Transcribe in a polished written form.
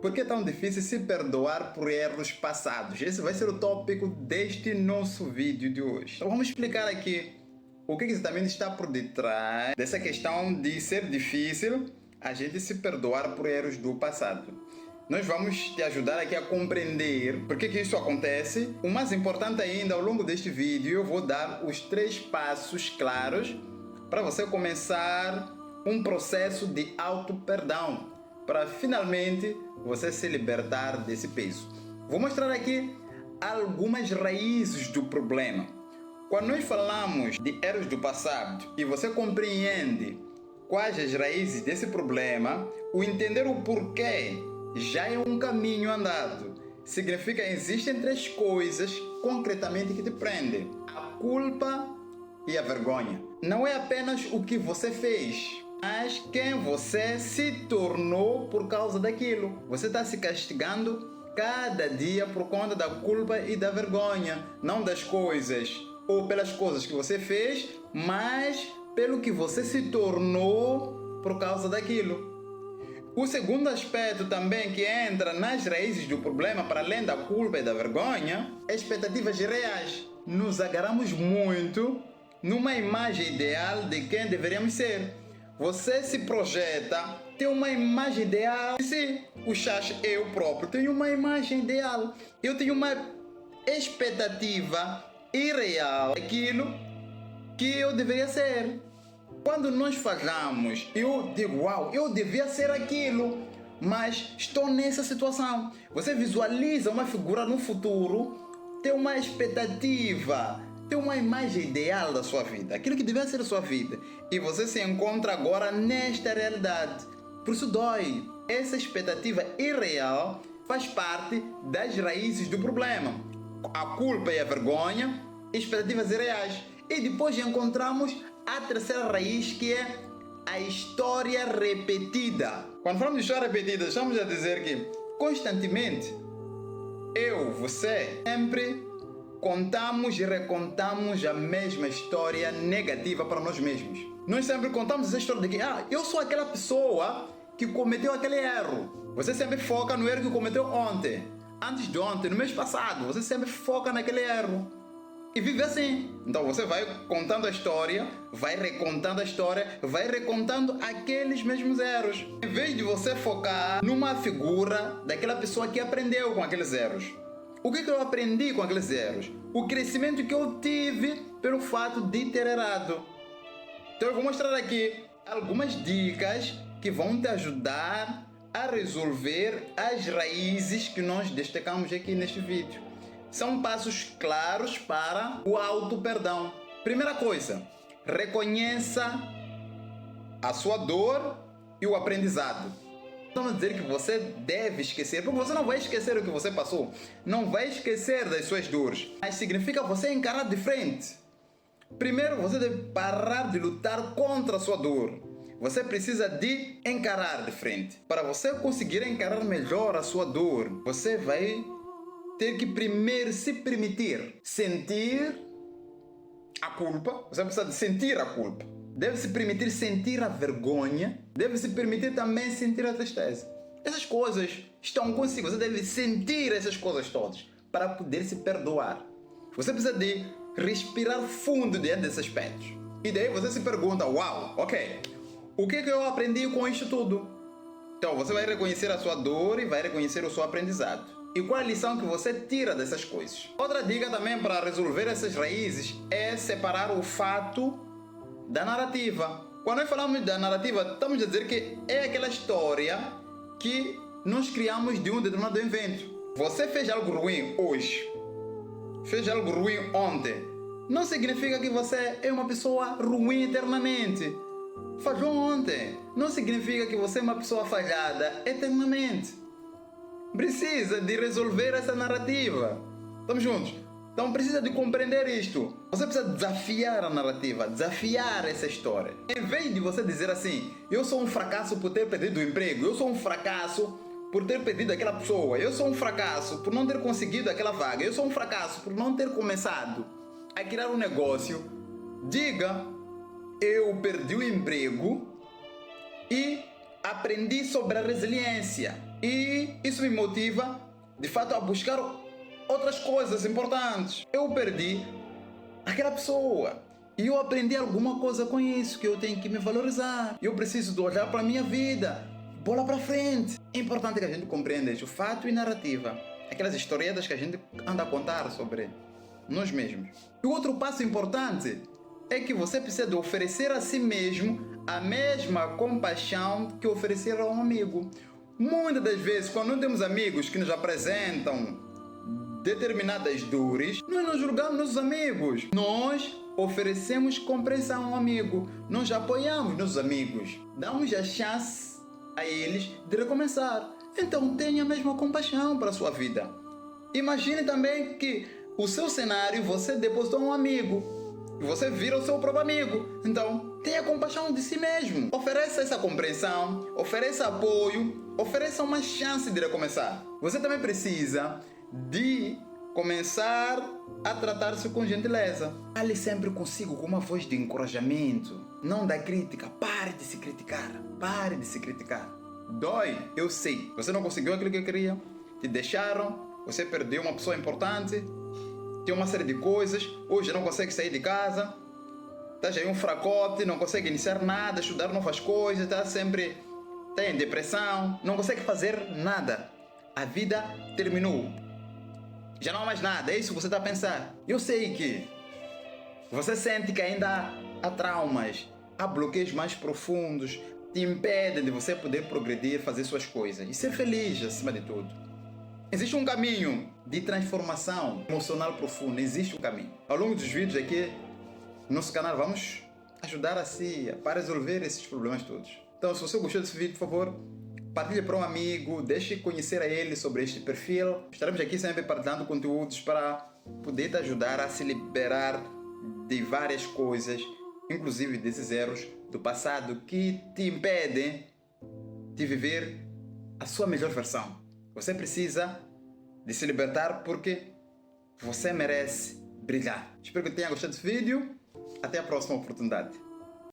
Por que é tão difícil se perdoar por erros passados? Esse vai ser o tópico deste nosso vídeo de hoje. Então vamos explicar aqui o que exatamente está por detrás dessa questão de ser difícil a gente se perdoar por erros do passado. Nós vamos te ajudar aqui a compreender por que isso acontece. O mais importante ainda, ao longo deste vídeo, eu vou dar os 3 passos claros para você começar um processo de auto-perdão, para finalmente você se libertar desse peso. Vou mostrar aqui algumas raízes do problema. Quando nós falamos de erros do passado e você compreende quais as raízes desse problema, o entender o porquê já é um caminho andado. Significa que existem 3 coisas concretamente que te prendem: a culpa e a vergonha. Não é apenas o que você fez, mas quem você se tornou por causa daquilo. Você está se castigando cada dia por conta da culpa e da vergonha, não das coisas ou pelas coisas que você fez, mas pelo que você se tornou por causa daquilo. O segundo aspecto também que entra nas raízes do problema, para além da culpa e da vergonha, é expectativas reais. Nos agarramos muito numa imagem ideal de quem deveríamos ser. Você se projeta, tem uma imagem ideal de si. O Chach, eu próprio, tenho uma imagem ideal. Eu tenho uma expectativa irreal daquilo que eu deveria ser. Quando nós falamos, eu digo, uau, eu devia ser aquilo, mas estou nessa situação. Você visualiza uma figura no futuro, tem uma expectativa, tem uma imagem ideal da sua vida, aquilo que devia ser a sua vida, e você se encontra agora nesta realidade. Por isso dói. Essa expectativa irreal faz parte das raízes do problema. A culpa e a vergonha, expectativas irreais. E depois encontramos a terceira raiz, que é a história repetida. Quando falamos de história repetida, estamos a dizer que constantemente eu, você, sempre contamos e recontamos a mesma história negativa para nós mesmos. Nós sempre contamos essa história de que eu sou aquela pessoa que cometeu aquele erro. Você sempre foca no erro que cometeu ontem, antes de ontem, no mês passado. Você sempre foca naquele erro e vive assim. Então você vai contando a história, vai recontando a história, vai recontando aqueles mesmos erros, em vez de você focar numa figura daquela pessoa que aprendeu com aqueles erros. O que eu aprendi com aqueles erros? O crescimento que eu tive pelo fato de ter errado. Então eu vou mostrar aqui algumas dicas que vão te ajudar a resolver as raízes que nós destacamos aqui neste vídeo. São passos claros para o auto-perdão. Primeira coisa, reconheça a sua dor e o aprendizado. Vamos dizer que você deve esquecer, porque você não vai esquecer o que você passou, não vai esquecer das suas dores, mas significa você encarar de frente. Primeiro, você deve parar de lutar contra a sua dor. Você precisa de encarar de frente. Para você conseguir encarar melhor a sua dor, você vai ter que primeiro se permitir sentir a culpa. Você precisa de sentir a culpa. Deve se permitir sentir a vergonha. Deve se permitir também sentir a tristeza. Essas coisas estão consigo. Você deve sentir essas coisas todas para poder se perdoar. Você precisa de respirar fundo diante desses aspectos. E daí você se pergunta, uau, ok, o que eu aprendi com isto tudo? Então você vai reconhecer a sua dor e vai reconhecer o seu aprendizado. E qual a lição que você tira dessas coisas? Outra dica também para resolver essas raízes é separar o fato da narrativa. Quando nós falamos da narrativa, estamos a dizer que é aquela história que nós criamos de um determinado evento. Você fez algo ruim hoje, fez algo ruim ontem, não significa que você é uma pessoa ruim eternamente. Falhou ontem, não significa que você é uma pessoa falhada eternamente. Precisa de resolver essa narrativa. Estamos juntos? Então precisa de compreender isto. Você precisa desafiar a narrativa, desafiar essa história. Em vez de você dizer assim, eu sou um fracasso por ter perdido o emprego, eu sou um fracasso por ter perdido aquela pessoa, eu sou um fracasso por não ter conseguido aquela vaga, eu sou um fracasso por não ter começado a criar um negócio. Diga, eu perdi o emprego e aprendi sobre a resiliência. E isso me motiva, de fato, a buscar outras coisas importantes. Eu perdi aquela pessoa e eu aprendi alguma coisa com isso, que eu tenho que me valorizar. Eu preciso de olhar para a minha vida, bola para frente. É importante que a gente compreenda isso, fato e narrativa. Aquelas historietas que a gente anda a contar sobre nós mesmos. E o outro passo importante é que você precisa de oferecer a si mesmo a mesma compaixão que oferecer a um amigo. Muitas das vezes, quando não temos amigos que nos apresentam determinadas dores, nós não julgamos nossos amigos. Nós oferecemos compreensão a um amigo. Nós apoiamos nossos amigos. Damos a chance a eles de recomeçar. Então tenha a mesma compaixão para a sua vida. Imagine também que o seu cenário você depositou um amigo. E você vira o seu próprio amigo. Então, tenha compaixão de si mesmo. Ofereça essa compreensão, ofereça apoio, ofereça uma chance de recomeçar. Você também precisa de começar a tratar-se com gentileza. Fale sempre consigo com uma voz de encorajamento, não da crítica. Pare de se criticar. Pare de se criticar. Dói, eu sei. Você não conseguiu aquilo que queria, te deixaram, você perdeu uma pessoa importante, tem uma série de coisas, hoje não consegue sair de casa, está já em um fracote, não consegue iniciar nada, estudar novas coisas, está em depressão, não consegue fazer nada. A vida terminou. Já não há mais nada, é isso que você está a pensar. Eu sei que você sente que ainda há traumas, há bloqueios mais profundos, te impedem de você poder progredir, fazer suas coisas e ser feliz acima de tudo. Existe um caminho de transformação emocional profunda, existe um caminho. Ao longo dos vídeos aqui no nosso canal vamos ajudar a si a resolver esses problemas todos. Então, se você gostou desse vídeo, por favor, partilhe para um amigo, deixe conhecer a ele sobre este perfil. Estaremos aqui sempre partilhando conteúdos para poder te ajudar a se liberar de várias coisas, inclusive desses erros do passado que te impedem de viver a sua melhor versão. Você precisa de se libertar porque você merece brilhar. Espero que tenha gostado desse vídeo. Até a próxima oportunidade.